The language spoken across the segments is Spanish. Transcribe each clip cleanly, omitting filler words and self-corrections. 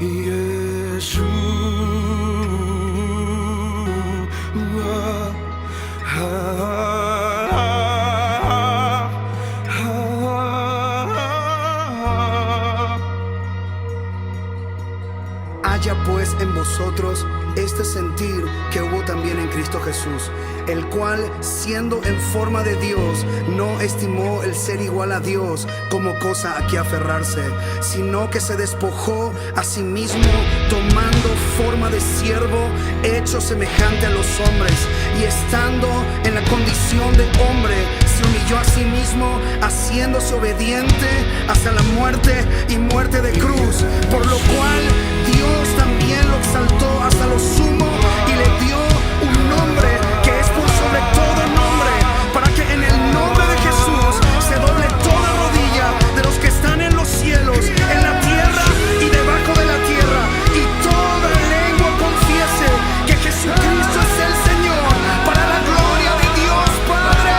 Yeshua. Haya pues en vosotros este sentir que hubo también en Cristo Jesús, el cual, siendo en forma de Dios, no estimó el ser igual a Dios como cosa a que aferrarse, sino que se despojó a sí mismo, tomando forma de siervo, hecho semejante a los hombres, y estando en la condición de hombre, se humilló a sí mismo, haciéndose obediente hasta la muerte y muerte de cruz, por lo cual Dios también lo exaltó hasta lo sumo y le dio un nombre que es por sobre todo nombre, para que en el nombre de Jesús se doble toda rodilla de los que están en los cielos, en la tierra y debajo de la tierra, y toda lengua confiese que Jesucristo es el Señor, para la gloria de Dios Padre.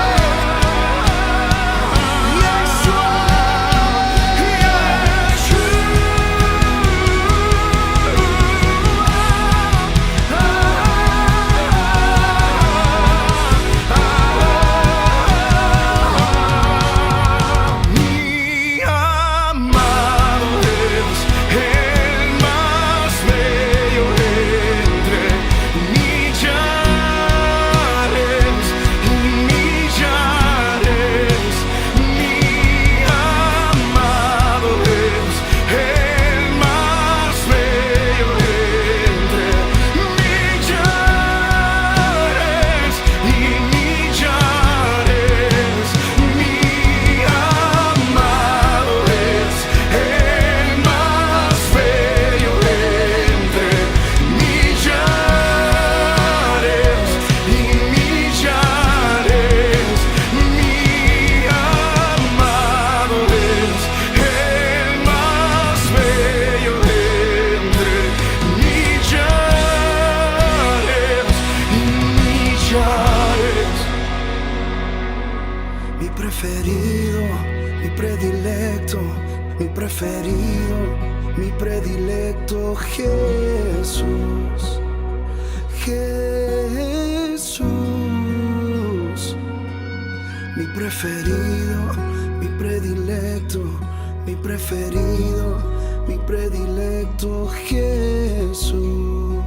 Mi predilecto, Jesús, Jesús, mi preferido, mi predilecto, mi preferido, mi predilecto, Jesús.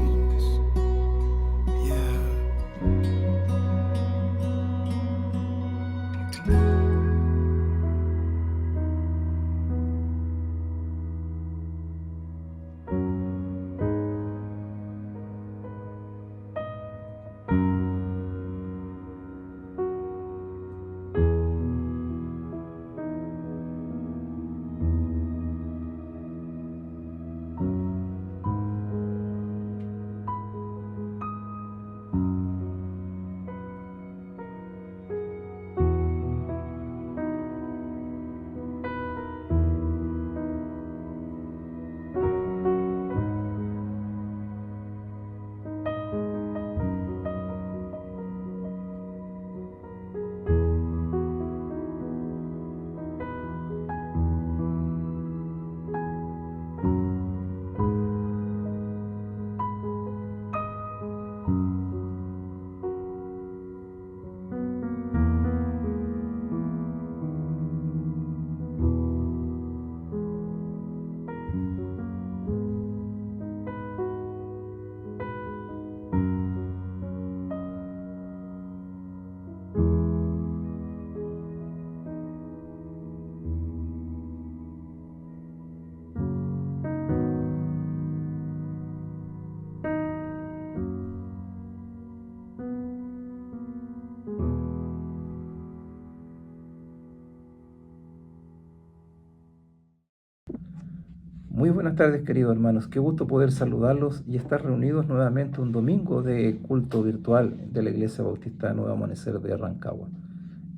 Muy buenas tardes, queridos hermanos. Qué gusto poder saludarlos y estar reunidos nuevamente un domingo de culto virtual de la Iglesia Bautista Nuevo Amanecer de Rancagua.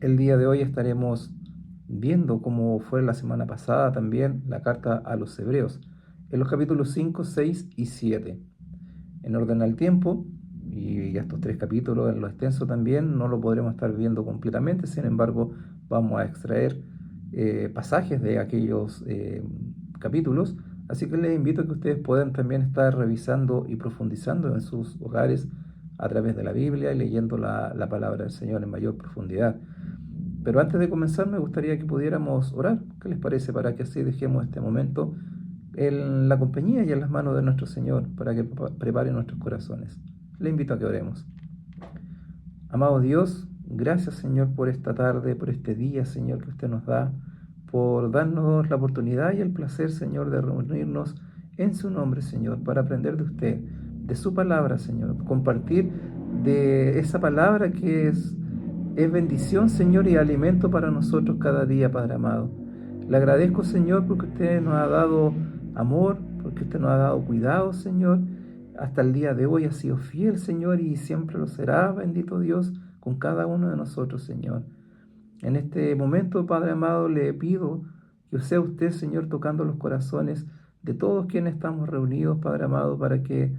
El día de hoy estaremos viendo, como fue la semana pasada también, la carta a los Hebreos, en los capítulos 5, 6 y 7. En orden al tiempo, y estos 3 capítulos en lo extenso también, no lo podremos estar viendo completamente, sin embargo, vamos a extraer pasajes de aquellos capítulos Así que les invito a que ustedes puedan también estar revisando y profundizando en sus hogares a través de la Biblia y leyendo la palabra del Señor en mayor profundidad. Pero antes de comenzar me gustaría que pudiéramos orar. ¿Qué les parece? Para que así dejemos este momento en la compañía y en las manos de nuestro Señor, para que prepare nuestros corazones. Les invito a que oremos. Amado Dios, gracias Señor por esta tarde, por este día Señor que usted nos da, por darnos la oportunidad y el placer Señor de reunirnos en su nombre Señor, para aprender de usted, de su palabra Señor, compartir de esa palabra que es bendición Señor y alimento para nosotros cada día, Padre amado. Le agradezco Señor porque usted nos ha dado amor, porque usted nos ha dado cuidado Señor. Hasta el día de hoy ha sido fiel, Señor, y siempre lo será, bendito Dios, con cada uno de nosotros, Señor. En este momento, Padre amado, le pido que sea usted, Señor, tocando los corazones de todos quienes estamos reunidos, Padre amado, para que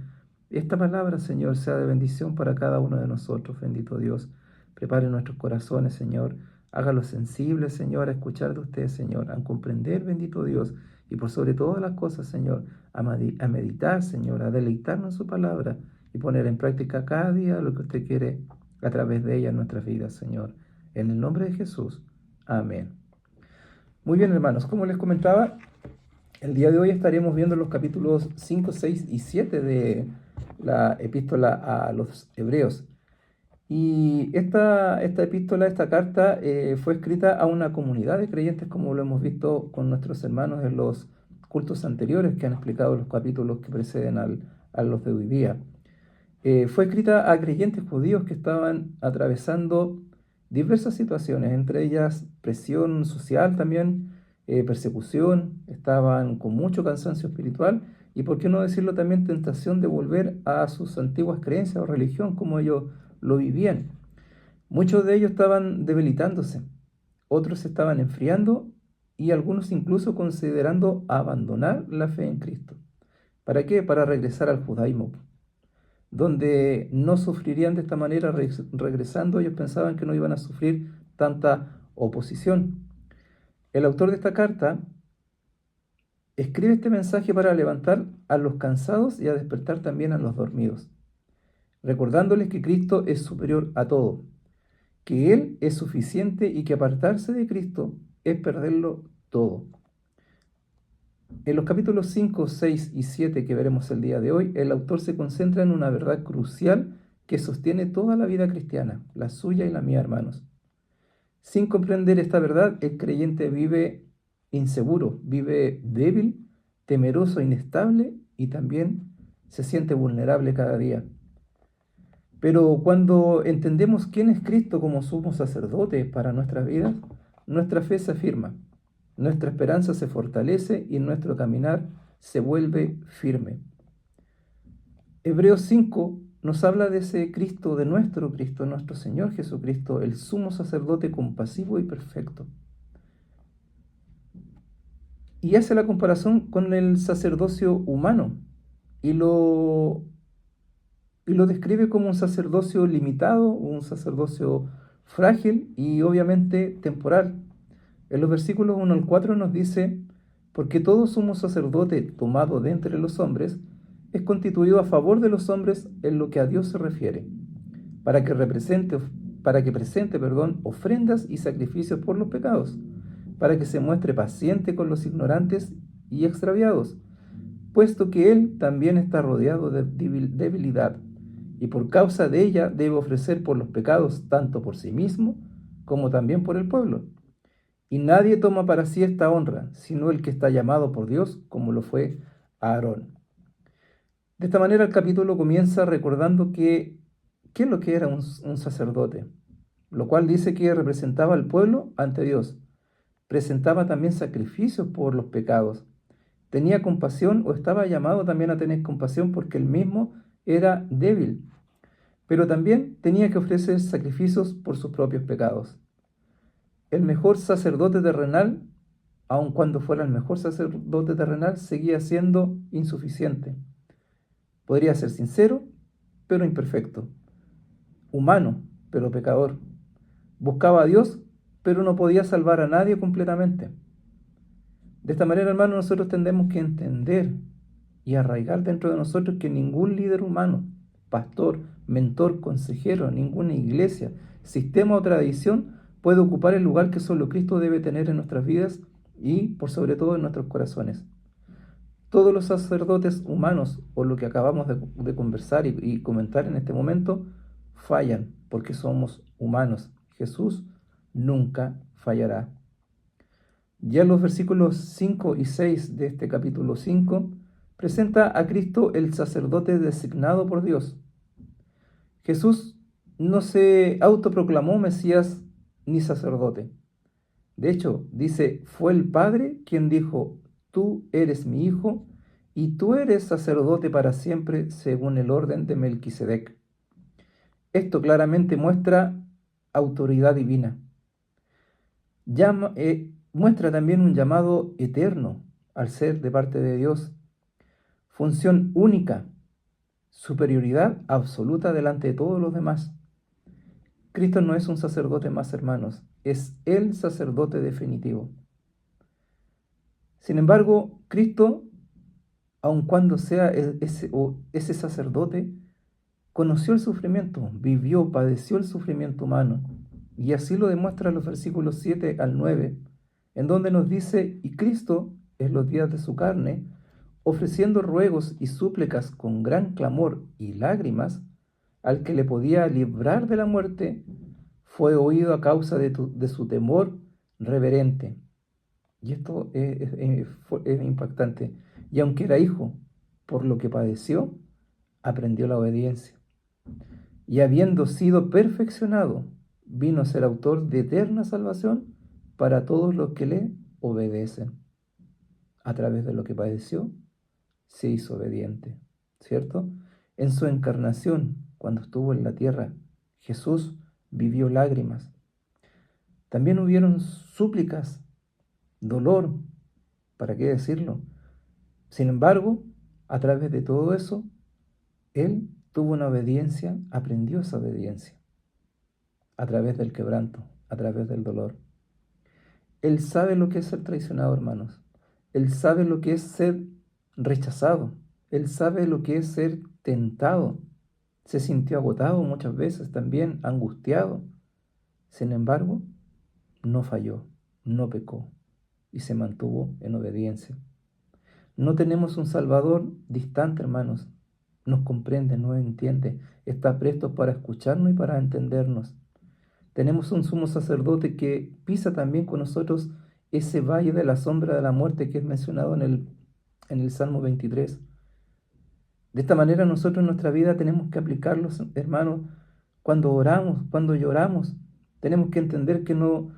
esta palabra, Señor, sea de bendición para cada uno de nosotros, bendito Dios. Prepare nuestros corazones, Señor. Hágalos sensibles, Señor, a escuchar de usted, Señor, a comprender, bendito Dios, y por sobre todas las cosas, Señor, a meditar, Señor, a deleitarnos en su palabra y poner en práctica cada día lo que usted quiere a través de ella en nuestras vidas, Señor. En el nombre de Jesús. Amén. Muy bien, hermanos, como les comentaba, el día de hoy estaremos viendo los capítulos 5, 6 y 7 de la epístola a los Hebreos. Y esta epístola, esta carta, fue escrita a una comunidad de creyentes, como lo hemos visto con nuestros hermanos en los cultos anteriores que han explicado los capítulos que preceden a los de hoy día. Fue escrita a creyentes judíos que estaban atravesando diversas situaciones, entre ellas presión social también, persecución, estaban con mucho cansancio espiritual y, por qué no decirlo, también tentación de volver a sus antiguas creencias o religión como ellos lo vivían. Muchos de ellos estaban debilitándose, otros se estaban enfriando y algunos incluso considerando abandonar la fe en Cristo. ¿Para qué? Para regresar al judaísmo, donde no sufrirían de esta manera. Regresando, ellos pensaban que no iban a sufrir tanta oposición. El autor de esta carta escribe este mensaje para levantar a los cansados y a despertar también a los dormidos, recordándoles que Cristo es superior a todo, que Él es suficiente y que apartarse de Cristo es perderlo todo. En los capítulos 5, 6 y 7 que veremos el día de hoy, el autor se concentra en una verdad crucial que sostiene toda la vida cristiana, la suya y la mía, hermanos. Sin comprender esta verdad, el creyente vive inseguro, vive débil, temeroso, inestable y también se siente vulnerable cada día. Pero cuando entendemos quién es Cristo como sumo sacerdote para nuestras vidas, nuestra fe se afirma, nuestra esperanza se fortalece y nuestro caminar se vuelve firme. Hebreos 5 nos habla de ese Cristo, de nuestro Cristo, nuestro Señor Jesucristo, el sumo sacerdote compasivo y perfecto. Y hace la comparación con el sacerdocio humano y lo describe como un sacerdocio limitado, un sacerdocio frágil y obviamente temporal. En los versículos 1 al 4 nos dice: porque todo sumo sacerdote tomado de entre los hombres es constituido a favor de los hombres en lo que a Dios se refiere, para que presente ofrendas y sacrificios por los pecados, para que se muestre paciente con los ignorantes y extraviados, puesto que Él también está rodeado de debilidad, y por causa de ella debe ofrecer por los pecados tanto por sí mismo como también por el pueblo. Y nadie toma para sí esta honra, sino el que está llamado por Dios, como lo fue Aarón. De esta manera el capítulo comienza recordando qué es lo que era un sacerdote, lo cual dice que representaba al pueblo ante Dios, presentaba también sacrificios por los pecados, tenía compasión o estaba llamado también a tener compasión porque él mismo era débil, pero también tenía que ofrecer sacrificios por sus propios pecados. El mejor sacerdote terrenal, aun cuando fuera el mejor sacerdote terrenal, seguía siendo insuficiente. Podría ser sincero, pero imperfecto. Humano, pero pecador. Buscaba a Dios, pero no podía salvar a nadie completamente. De esta manera, hermanos, nosotros tendremos que entender y arraigar dentro de nosotros que ningún líder humano, pastor, mentor, consejero, ninguna iglesia, sistema o tradición puede ocupar el lugar que solo Cristo debe tener en nuestras vidas y, por sobre todo, en nuestros corazones. Todos los sacerdotes humanos, o lo que acabamos de conversar y comentar en este momento, fallan porque somos humanos. Jesús nunca fallará. Ya en los versículos 5 y 6 de este capítulo 5, presenta a Cristo el sacerdote designado por Dios. Jesús no se autoproclamó Mesías ni sacerdote. De hecho, dice, fue el Padre quien dijo, tú eres mi Hijo, y tú eres sacerdote para siempre según el orden de Melquisedec. Esto claramente muestra autoridad divina. Muestra también un llamado eterno al ser de parte de Dios. Función única, superioridad absoluta delante de todos los demás. Cristo no es un sacerdote más, hermanos, es el sacerdote definitivo. Sin embargo, Cristo, aun cuando sea ese sacerdote, conoció el sufrimiento, vivió, padeció el sufrimiento humano. Y así lo demuestra los versículos 7 al 9, en donde nos dice, y Cristo, en los días de su carne, ofreciendo ruegos y súplicas con gran clamor y lágrimas, al que le podía librar de la muerte, fue oído a causa de su temor reverente. Y esto es impactante. Y aunque era hijo, por lo que padeció, aprendió la obediencia. Y habiendo sido perfeccionado, vino a ser autor de eterna salvación para todos los que le obedecen. A través de lo que padeció, se hizo obediente, ¿cierto? En su encarnación, cuando estuvo en la tierra, Jesús vivió lágrimas. También hubieron súplicas, dolor, ¿para qué decirlo? Sin embargo, a través de todo eso, Él tuvo una obediencia, aprendió esa obediencia, a través del quebranto, a través del dolor. Él sabe lo que es ser traicionado, hermanos. Él sabe lo que es ser rechazado. Él sabe lo que es ser tentado. Se sintió agotado muchas veces también, angustiado. Sin embargo, no falló, no pecó y se mantuvo en obediencia. No tenemos un Salvador distante, hermanos. Nos comprende, nos entiende, está presto para escucharnos y para entendernos. Tenemos un sumo sacerdote que pisa también con nosotros ese valle de la sombra de la muerte que es mencionado en el Salmo 23. De esta manera nosotros en nuestra vida tenemos que aplicarlos, hermanos, cuando oramos, cuando lloramos. Tenemos que entender que no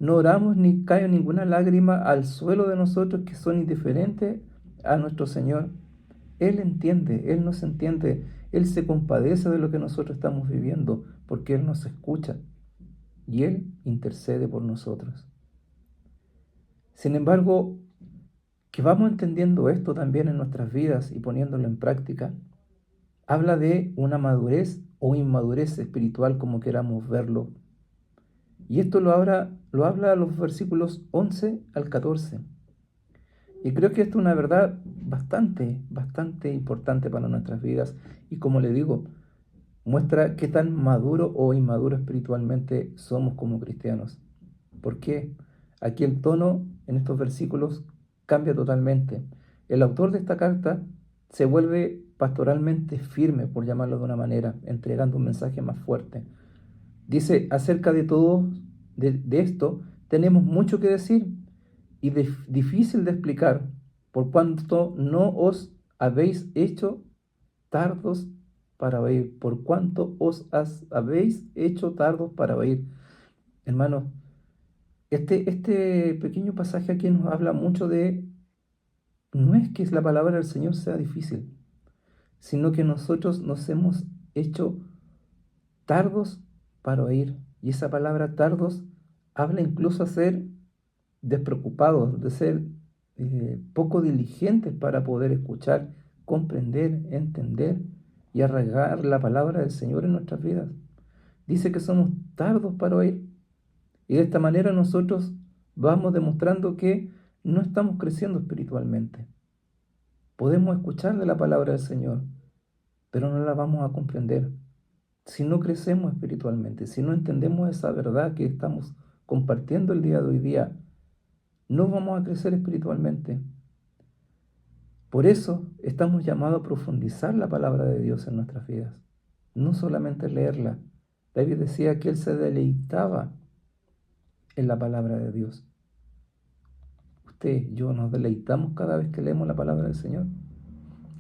oramos ni cae ninguna lágrima al suelo de nosotros que son indiferentes a nuestro Señor. Él entiende, Él nos entiende, Él se compadece de lo que nosotros estamos viviendo, porque Él nos escucha y Él intercede por nosotros. Sin embargo, que vamos entendiendo esto también en nuestras vidas y poniéndolo en práctica, habla de una madurez o inmadurez espiritual, como queramos verlo. Y esto lo habla a los versículos 11 al 14. Y creo que esto es una verdad bastante importante para nuestras vidas. Y como le digo, muestra qué tan maduro o inmaduro espiritualmente somos como cristianos. ¿Por qué? Aquí el tono en estos versículos cambia totalmente. El autor de esta carta se vuelve pastoralmente firme, por llamarlo de una manera, entregando un mensaje más fuerte. Dice, acerca de todo de esto, tenemos mucho que decir y difícil de explicar, por cuanto no os habéis hecho tardos para oír, por cuanto habéis hecho tardos para oír. Hermanos, este pequeño pasaje aquí nos habla mucho no es que la palabra del Señor sea difícil, sino que nosotros nos hemos hecho tardos para oír. Y esa palabra tardos habla incluso a ser despreocupados, de ser poco diligentes para poder escuchar, comprender, entender y arraigar la palabra del Señor en nuestras vidas. Dice que somos tardos para oír. Y de esta manera nosotros vamos demostrando que no estamos creciendo espiritualmente. Podemos escuchar de la palabra del Señor, pero no la vamos a comprender. Si no crecemos espiritualmente, si no entendemos esa verdad que estamos compartiendo el día de hoy día, no vamos a crecer espiritualmente. Por eso estamos llamados a profundizar la palabra de Dios en nuestras vidas, no solamente leerla. David decía que él se deleitaba en la palabra de Dios. Usted, yo, ¿nos deleitamos cada vez que leemos la palabra del Señor?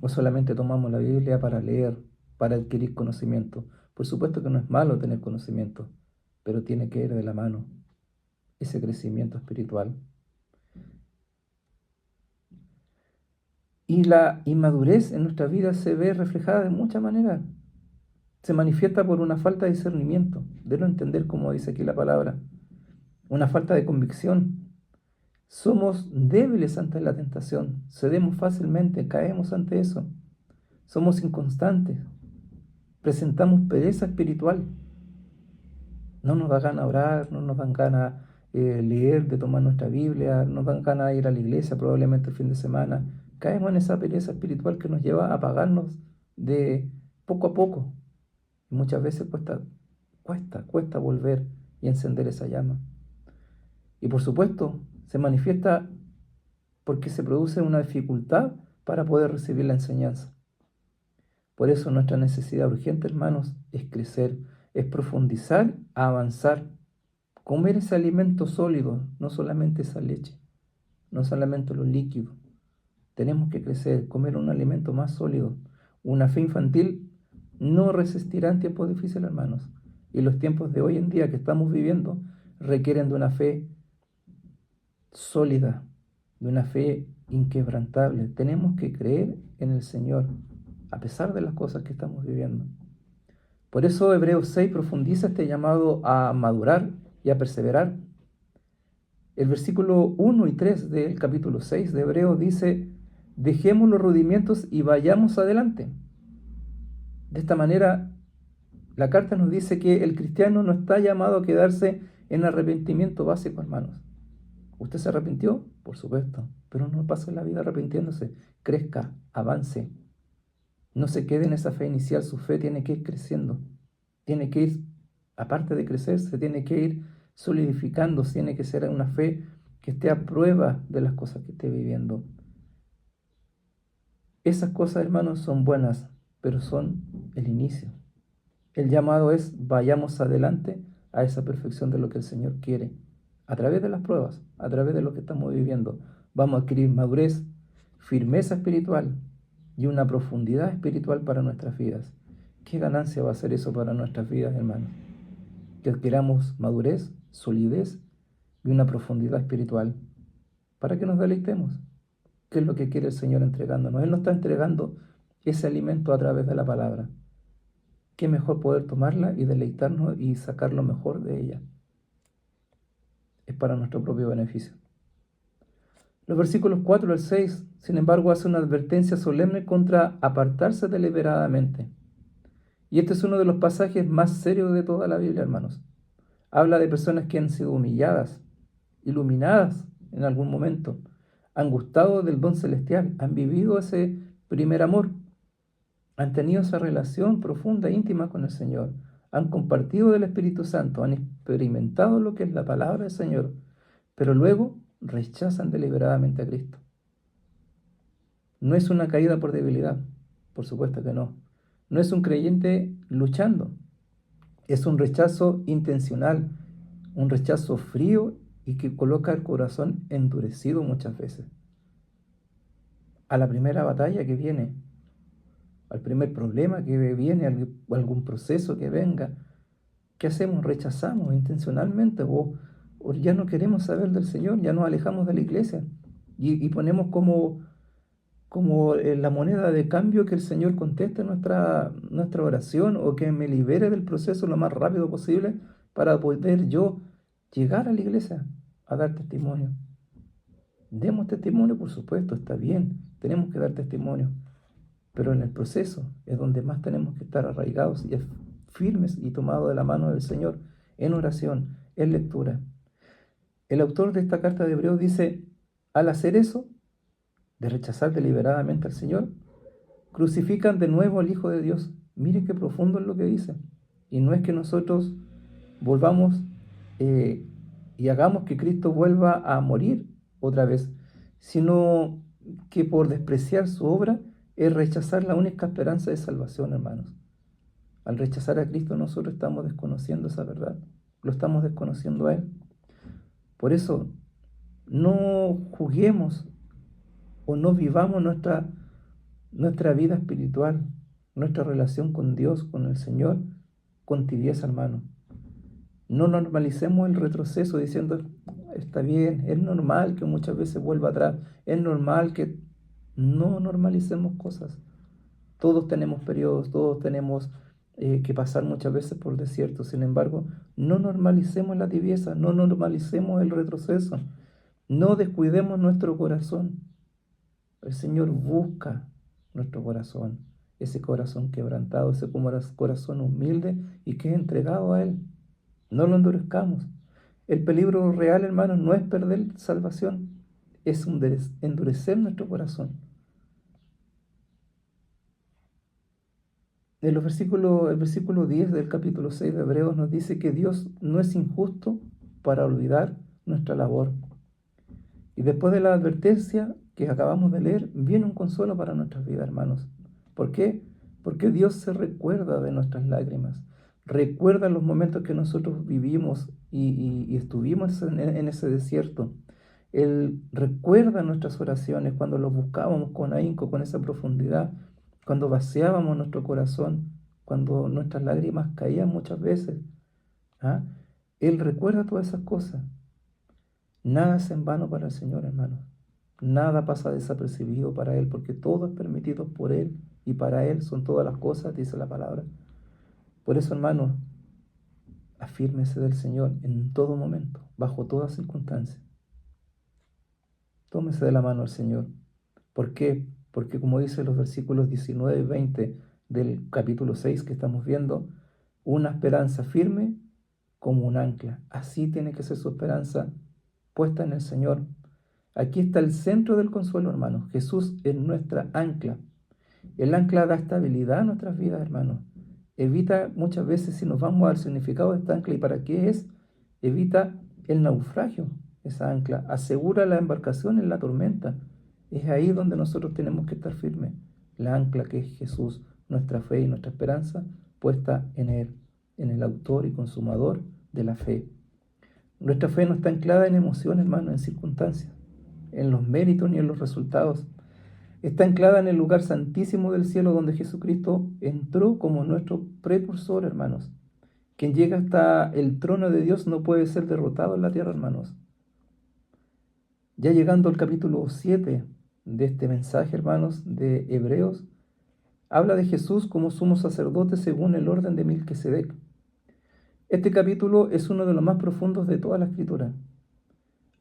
¿O solamente tomamos la Biblia para leer, para adquirir conocimiento? Por supuesto que no es malo tener conocimiento, pero tiene que ir de la mano ese crecimiento espiritual. Y la inmadurez en nuestra vida se ve reflejada de muchas maneras. Se manifiesta por una falta de discernimiento, de no entender, como dice aquí la palabra, una falta de convicción. Somos débiles ante la tentación, cedemos fácilmente, caemos ante eso. Somos inconstantes, presentamos pereza espiritual. No nos da ganas de orar, no nos dan ganas de leer, de tomar nuestra Biblia, no nos dan ganas de ir a la iglesia probablemente el fin de semana. Caemos en esa pereza espiritual que nos lleva a apagarnos de poco a poco. Y muchas veces cuesta volver y encender esa llama. Y por supuesto, se manifiesta porque se produce una dificultad para poder recibir la enseñanza. Por eso nuestra necesidad urgente, hermanos, es crecer, es profundizar, avanzar, comer ese alimento sólido, no solamente esa leche, no solamente los líquidos. Tenemos que crecer, comer un alimento más sólido. Una fe infantil no resistirá en tiempos difíciles, hermanos. Y los tiempos de hoy en día que estamos viviendo requieren de una fe sólida, de una fe inquebrantable. Tenemos que creer en el Señor, a pesar de las cosas que estamos viviendo. Por eso Hebreos 6 profundiza este llamado a madurar y a perseverar. El versículo 1 y 3 del capítulo 6 de Hebreos dice: dejemos los rudimentos y vayamos adelante. De esta manera, la carta nos dice que el cristiano no está llamado a quedarse en arrepentimiento básico, hermanos. ¿Usted se arrepintió? Por supuesto, pero no pase la vida arrepintiéndose. Crezca, avance. No se quede en esa fe inicial, su fe tiene que ir creciendo. Tiene que ir, aparte de crecer, se tiene que ir solidificando, tiene que ser una fe que esté a prueba de las cosas que esté viviendo. Esas cosas, hermanos, son buenas, pero son el inicio. El llamado es: vayamos adelante a esa perfección de lo que el Señor quiere. A través de las pruebas, a través de lo que estamos viviendo, vamos a adquirir madurez, firmeza espiritual y una profundidad espiritual para nuestras vidas. ¿Qué ganancia va a ser eso para nuestras vidas, hermanos? Que adquiramos madurez, solidez y una profundidad espiritual para que nos deleitemos. ¿Qué es lo que quiere el Señor entregándonos? Él nos está entregando ese alimento a través de la palabra. Qué mejor poder tomarla y deleitarnos y sacar lo mejor de ella. Es para nuestro propio beneficio. Los versículos 4 al 6, sin embargo, hacen una advertencia solemne contra apartarse deliberadamente. Y este es uno de los pasajes más serios de toda la Biblia, hermanos. Habla de personas que han sido humilladas, iluminadas en algún momento, han gustado del don celestial, han vivido ese primer amor, han tenido esa relación profunda e íntima con el Señor, han compartido del Espíritu Santo, han experimentado lo que es la palabra del Señor, pero luego rechazan deliberadamente a Cristo. No es una caída por debilidad, por supuesto que no. No es un creyente luchando, es un rechazo intencional, un rechazo frío y que coloca el corazón endurecido muchas veces. A la primera batalla que viene, al primer problema que viene, algún proceso que venga, ¿qué hacemos? Rechazamos intencionalmente o ya no queremos saber del Señor, ya nos alejamos de la iglesia y ponemos como la moneda de cambio que el Señor conteste nuestra oración o que me libere del proceso lo más rápido posible para poder yo llegar a la iglesia a dar testimonio. Demos testimonio, por supuesto, está bien, tenemos que dar testimonio, pero en el proceso es donde más tenemos que estar arraigados y firmes y tomados de la mano del Señor en oración, en lectura. El autor de esta carta de Hebreos dice: al hacer eso, de rechazar deliberadamente al Señor, crucifican de nuevo al Hijo de Dios. Mire qué profundo es lo que dice. Y no es que nosotros volvamos y hagamos que Cristo vuelva a morir otra vez, sino que por despreciar su obra es rechazar la única esperanza de salvación, hermanos. Al rechazar a Cristo nosotros estamos desconociendo esa verdad, lo estamos desconociendo a Él. Por eso, no juzguemos o no vivamos nuestra vida espiritual, nuestra relación con Dios, con el Señor, con tibieza, hermano. No normalicemos el retroceso diciendo, está bien, es normal que muchas veces vuelva atrás, es normal que no normalicemos cosas. Todos tenemos periodos, todos tenemos que pasar muchas veces por desiertos. Sin embargo, no normalicemos la tibieza, no normalicemos el retroceso, no descuidemos nuestro corazón. El Señor busca nuestro corazón, ese corazón quebrantado, ese corazón humilde y que es entregado a Él. No lo endurezcamos. El peligro real, hermanos, no es perder salvación, es endurecer nuestro corazón. El versículo 10 del capítulo 6 de Hebreos nos dice que Dios no es injusto para olvidar nuestra labor. Y después de la advertencia que acabamos de leer, viene un consuelo para nuestras vidas, hermanos. ¿Por qué? Porque Dios se recuerda de nuestras lágrimas, recuerda los momentos que nosotros vivimos y estuvimos en ese desierto. Él recuerda nuestras oraciones cuando los buscábamos con ahínco, con esa profundidad, cuando vaciábamos nuestro corazón, cuando nuestras lágrimas caían muchas veces. ¿Ah? Él recuerda todas esas cosas. Nada es en vano para el Señor, hermanos. Nada pasa desapercibido para Él, porque todo es permitido por Él y para Él son todas las cosas, dice la palabra. Por eso, hermanos, afírmese del Señor en todo momento, bajo toda circunstancia. Tómese de la mano al Señor. ¿Por qué? Porque como dice los versículos 19 y 20 del capítulo 6 que estamos viendo, una esperanza firme como un ancla. Así tiene que ser su esperanza puesta en el Señor. Aquí está el centro del consuelo, hermanos. Jesús es nuestra ancla. El ancla da estabilidad a nuestras vidas, hermanos. Evita muchas veces, si nos vamos al significado de esta ancla y para qué es, evita el naufragio, esa ancla. Asegura la embarcación en la tormenta. Es ahí donde nosotros tenemos que estar firmes. La ancla que es Jesús, nuestra fe y nuestra esperanza puesta en Él, en el autor y consumador de la fe. Nuestra fe no está anclada en emociones, hermano, en circunstancias, en los méritos ni en los resultados. Está anclada en el lugar santísimo del cielo donde Jesucristo entró como nuestro precursor, hermanos. Quien llega hasta el trono de Dios no puede ser derrotado en la tierra, hermanos. Ya llegando al capítulo 7 de este mensaje, hermanos, de Hebreos, habla de Jesús como sumo sacerdote según el orden de Melquisedec. Este capítulo es uno de los más profundos de toda la Escritura.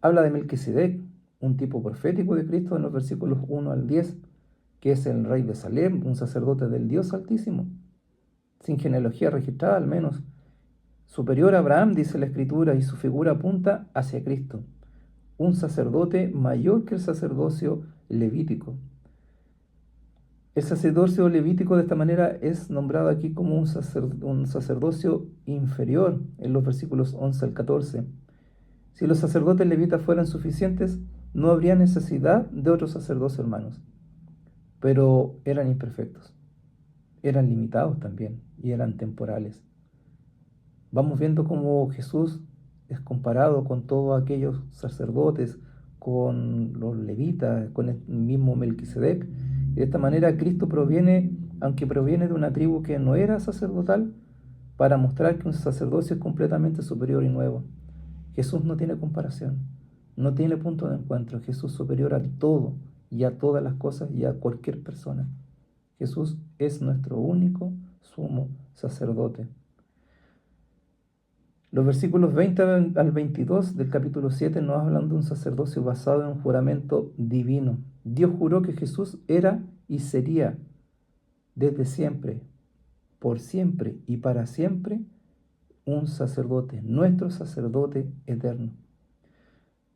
Habla de Melquisedec, un tipo profético de Cristo en los versículos 1 al 10, que es el rey de Salem, un sacerdote del Dios Altísimo, sin genealogía registrada al menos, superior a Abraham, dice la Escritura, y su figura apunta hacia Cristo, un sacerdote mayor que el sacerdocio levítico. El sacerdocio levítico de esta manera es nombrado aquí como un sacerdocio inferior en los versículos 11 al 14. Si los sacerdotes levitas fueran suficientes, no habría necesidad de otros sacerdocio, hermanos. Pero eran imperfectos, eran limitados también y eran temporales. Vamos viendo cómo Jesús es comparado con todos aquellos sacerdotes, con los levitas, con el mismo Melquisedec. De esta manera Cristo aunque proviene de una tribu que no era sacerdotal, para mostrar que un sacerdocio es completamente superior y nuevo. Jesús no tiene comparación, no tiene punto de encuentro. Jesús es superior a todo y a todas las cosas y a cualquier persona. Jesús es nuestro único sumo sacerdote. Los versículos 20 al 22 del capítulo 7 nos hablan de un sacerdocio basado en un juramento divino. Dios juró que Jesús era y sería desde siempre, por siempre y para siempre un sacerdote, nuestro sacerdote eterno.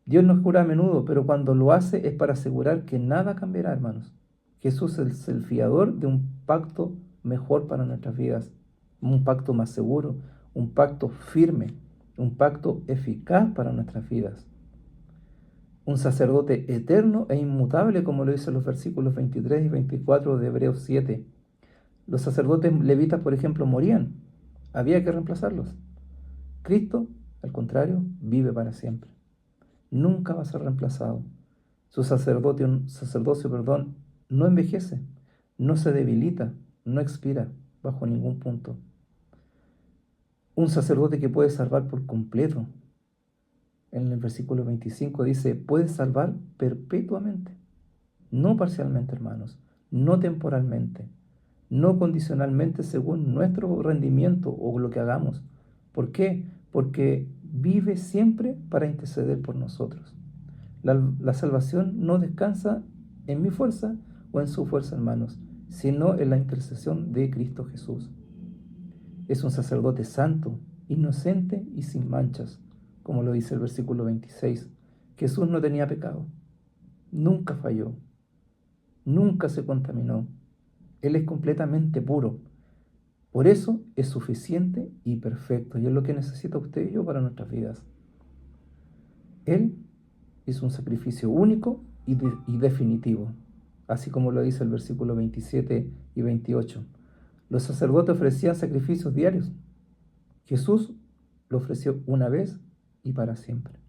Dios nos cura a menudo, pero cuando lo hace es para asegurar que nada cambiará, hermanos. Jesús es el fiador de un pacto mejor para nuestras vidas, un pacto más seguro, un pacto firme, un pacto eficaz para nuestras vidas. Un sacerdote eterno e inmutable, como lo dicen los versículos 23 y 24 de Hebreos 7. Los sacerdotes levitas, por ejemplo, morían. Había que reemplazarlos. Cristo, al contrario, vive para siempre. Nunca va a ser reemplazado. Su sacerdocio, no envejece, no se debilita, no expira bajo ningún punto. Un sacerdote que puede salvar por completo. En el versículo 25 dice, puede salvar perpetuamente, no parcialmente, hermanos, no temporalmente, no condicionalmente según nuestro rendimiento o lo que hagamos. ¿Por qué? Porque vive siempre para interceder por nosotros. La salvación no descansa en mi fuerza o en su fuerza, hermanos, sino en la intercesión de Cristo Jesús. Es un sacerdote santo, inocente y sin manchas, como lo dice el versículo 26. Jesús no tenía pecado, nunca falló, nunca se contaminó. Él es completamente puro. Por eso es suficiente y perfecto, y es lo que necesita usted y yo para nuestras vidas. Él hizo un sacrificio único y definitivo, así como lo dice el versículo 27 y 28. Los sacerdotes ofrecían sacrificios diarios. Jesús lo ofreció una vez y para siempre.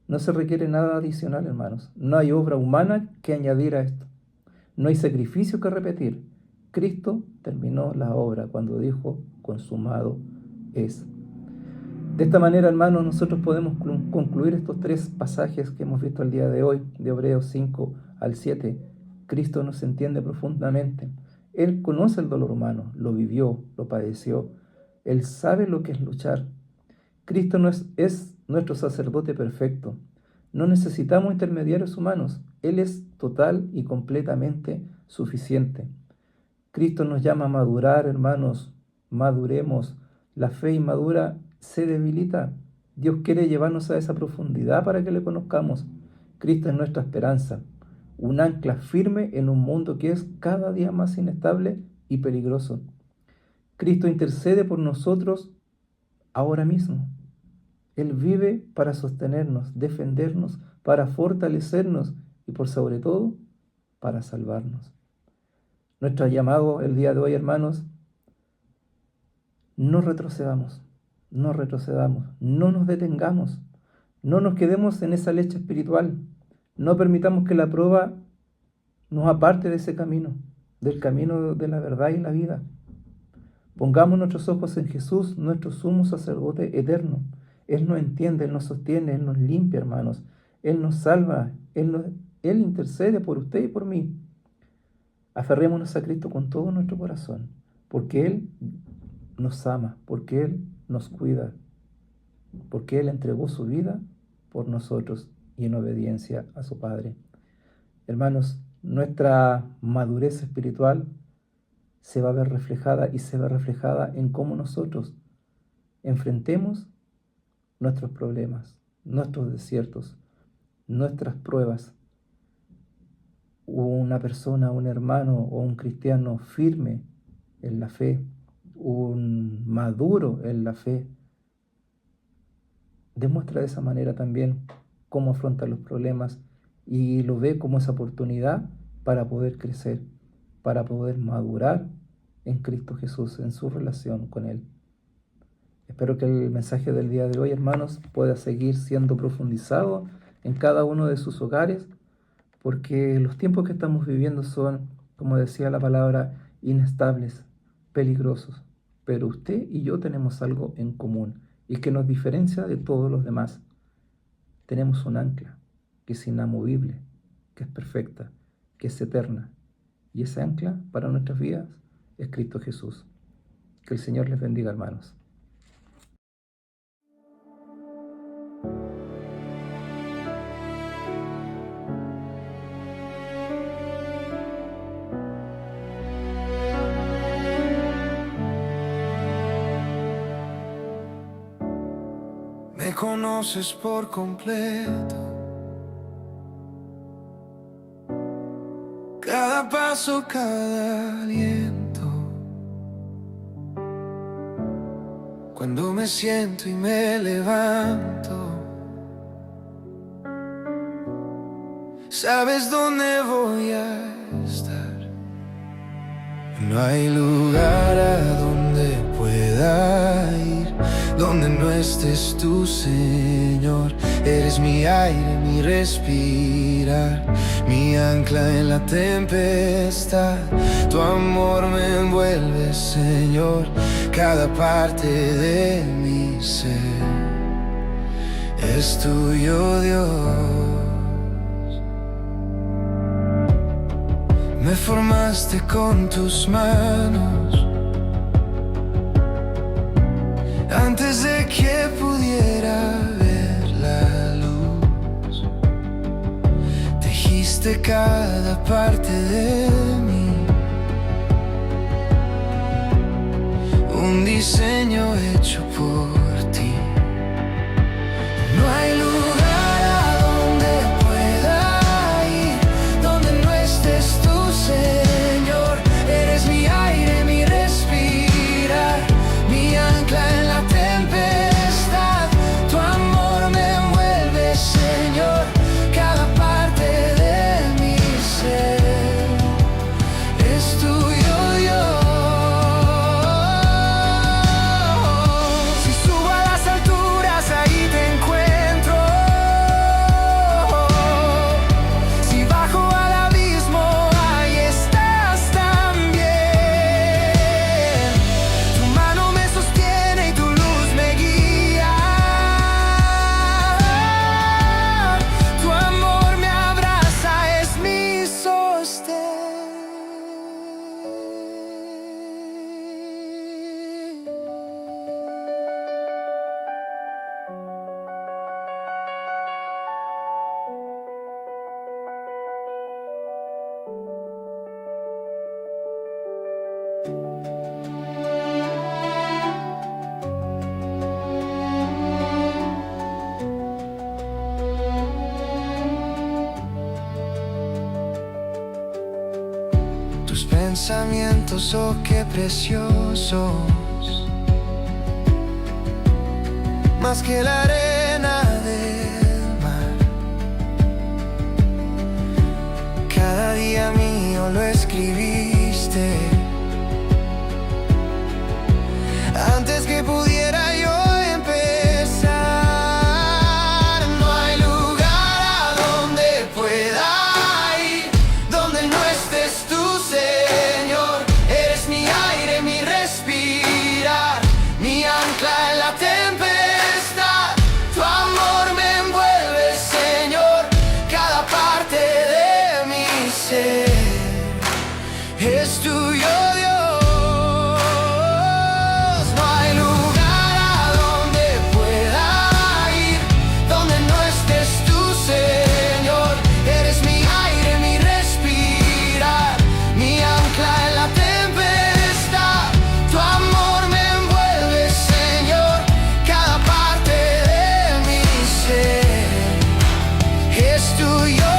No se requiere nada adicional, hermanos. No hay obra humana que añadir a esto. No hay sacrificio que repetir. Cristo terminó la obra cuando dijo, consumado es. De esta manera, hermanos, nosotros podemos concluir estos 3 pasajes que hemos visto el día de hoy, de Hebreos 5 al 7. Cristo nos entiende profundamente. Él conoce el dolor humano, lo vivió, lo padeció. Él sabe lo que es luchar. Cristo es nuestro sacerdote perfecto. No necesitamos intermediarios humanos. Él es total y completamente suficiente. Cristo nos llama a madurar, hermanos. Maduremos. La fe inmadura se debilita. Dios quiere llevarnos a esa profundidad para que le conozcamos. Cristo es nuestra esperanza, un ancla firme en un mundo que es cada día más inestable y peligroso. Cristo intercede por nosotros ahora mismo. Él vive para sostenernos, defendernos, para fortalecernos y por sobre todo, para salvarnos. Nuestro llamado el día de hoy, hermanos, no retrocedamos, no nos detengamos, no nos quedemos en esa leche espiritual, no permitamos que la prueba nos aparte de ese camino, del camino de la verdad y la vida. Pongamos nuestros ojos en Jesús, nuestro sumo sacerdote eterno. Él nos entiende, Él nos sostiene, Él nos limpia, hermanos. Él nos salva, Él intercede por usted y por mí. Aferrémonos a Cristo con todo nuestro corazón, porque Él nos ama, porque Él nos cuida, porque Él entregó su vida por nosotros y en obediencia a su Padre. Hermanos, nuestra madurez espiritual se va a ver reflejada y se ve reflejada en cómo nosotros enfrentemos nuestros problemas, nuestros desiertos, nuestras pruebas. Una persona, un hermano o un cristiano firme en la fe, un maduro en la fe, demuestra de esa manera también cómo afronta los problemas y lo ve como esa oportunidad para poder crecer, para poder madurar en Cristo Jesús, en su relación con Él. Espero que el mensaje del día de hoy, hermanos, pueda seguir siendo profundizado en cada uno de sus hogares, porque los tiempos que estamos viviendo son, como decía la palabra, inestables, peligrosos. Pero usted y yo tenemos algo en común y que nos diferencia de todos los demás. Tenemos un ancla que es inamovible, que es perfecta, que es eterna. Y ese ancla para nuestras vidas es Cristo Jesús. Que el Señor les bendiga, hermanos. Me conoces por completo, paso, cada aliento. Cuando me siento y me levanto, sabes dónde voy a estar. No hay lugar a donde pueda ir donde no estés tú, Señor. Eres mi aire, mi respirar, mi ancla en la tempestad. Tu amor me envuelve, Señor, cada parte de mi ser es tuyo, Dios. Me formaste con tus manos antes de que pudiera ver la luz. Tejiste cada parte de mí, un diseño hecho por ti. No hay lugar a donde pueda ir donde no estés tú, Señor. Eres mi aire, mi respirar, mi ancla en la tempestad. Tu amor me envuelve, Señor, cada parte de mi ser es tuyo, Dios. Si subo a las alturas, ahí te encuentro. Si bajo al abismo, ahí estás también. Tu mano me sostiene y tu luz me guía. Tu amor me abraza, es mi sostén. Tus pensamientos, oh qué preciosos, más que la arena del mar. Cada día mío lo escribiste antes que pudiera yo empezar. No hay lugar a donde pueda ir donde no estés tú, Señor. Eres mi aire, mi respirar, mi ancla en la tempestad. Tu amor me envuelve, Señor, cada parte de mi ser es tuyo, Dios. No hay lugar a donde pueda ir donde no estés tú, Señor. Eres mi aire, mi respirar, mi ancla en la tempestad. Tu amor me envuelve, Señor, cada parte de mi ser es tuyo,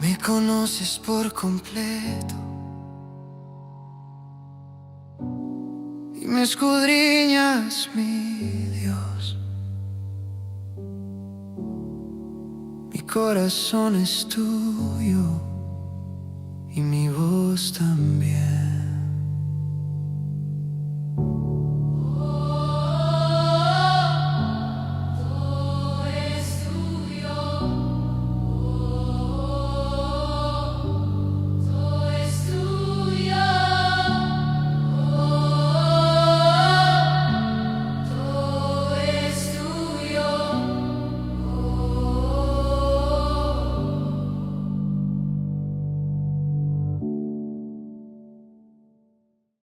me conoces por completo y me escudriñas, mi Dios. Mi corazón es tuyo y mi voz también.